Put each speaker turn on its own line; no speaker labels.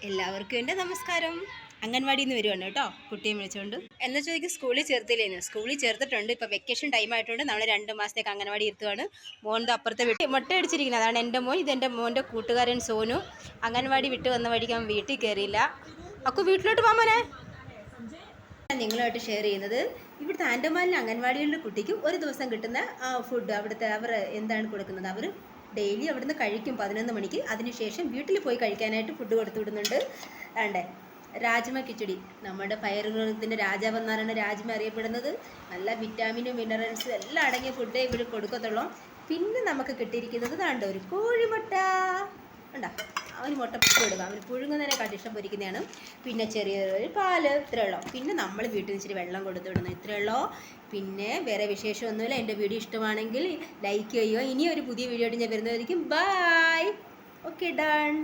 എല്ലാവർക്കും എൻ്റെ നമസ്കാരം. അംഗൻവാടിയിൽ നിന്ന് വരുവാണ് കേട്ടോ, കുട്ടിയെ വിളിച്ചുകൊണ്ട്. എന്താ ചോദിക്കും, സ്കൂളിൽ ചേർത്തില്ലേന്ന്? സ്കൂളിൽ ചേർത്തിട്ടുണ്ട്. ഇപ്പോൾ വെക്കേഷൻ ടൈം ആയിട്ടുണ്ട്. നമ്മൾ 2 മാസത്തേക്ക് അംഗൻവാടി ഇരുത്തുവാണ്. മോൻ്റെ അപ്പുറത്തെ വീട്ടിൽ മുട്ട അടിച്ചിരിക്കുന്നത് അതാണ് എൻ്റെ മോൻ. ഇതെൻ്റെ മോൻ്റെ കൂട്ടുകാരൻ സോനു. അംഗൻവാടി വിട്ട് വന്ന വഴിക്ക് അവൻ വീട്ടിൽ കയറിയില്ല. അക്കു വീട്ടിലോട്ട് പോകാമോനെ. നിങ്ങളുമായിട്ട് ഷെയർ ചെയ്യുന്നത് ഇവിടുത്തെ ആൻഡമാനിലെ അംഗൻവാടികളിലെ കുട്ടിക്ക് ഒരു ദിവസം കിട്ടുന്ന ഫുഡ്. അവിടുത്തെ അവർ എന്താണ് കൊടുക്കുന്നത്, അവർ ഡെയിലി അവിടുന്ന് കഴിക്കും 11 മണിക്ക്. അതിനുശേഷം വീട്ടിൽ പോയി കഴിക്കാനായിട്ട് ഫുഡ് കൊടുത്തു വിടുന്നുണ്ട്. വേണ്ടേ, രാജ്മ കിച്ചടി, നമ്മുടെ പയറുവർഗ്ഗത്തിൻ്റെ രാജാവെന്നാണ് രാജ്മ അറിയപ്പെടുന്നത്. നല്ല വിറ്റാമിനും മിനറൽസും എല്ലാം അടങ്ങിയ ഫുഡേ ഇവിടെ കൊടുക്കത്തുള്ളൂ. പിന്നെ നമുക്ക് കിട്ടിയിരിക്കുന്നത് താണ്ട ഒരു കോഴിമുട്ട ഉണ്ടോ. അവന് മുട്ട കൊടുക്കുക, അവന് പുഴുങ്ങുന്നതിനെക്കാട്ട് ഇഷ്ടം പൊരിക്കുന്നതാണ്. പിന്നെ ചെറിയൊരു പാല്, ഇത്രയുള്ളൂ. പിന്നെ നമ്മൾ വീട്ടിൽ നിന്ന് ഇച്ചിരി വെള്ളം കൊടുത്തു വിടുന്നു, ഇത്രയുള്ളൂ. പിന്നെ വേറെ വിശേഷമൊന്നുമില്ല. എൻ്റെ വീഡിയോ ഇഷ്ടമാണെങ്കിൽ ലൈക്ക് ചെയ്യുക. ഇനിയൊരു പുതിയ വീഡിയോ ആയിട്ട് ഞാൻ വരുന്നതായിരിക്കും. ബൈ. Okay, done.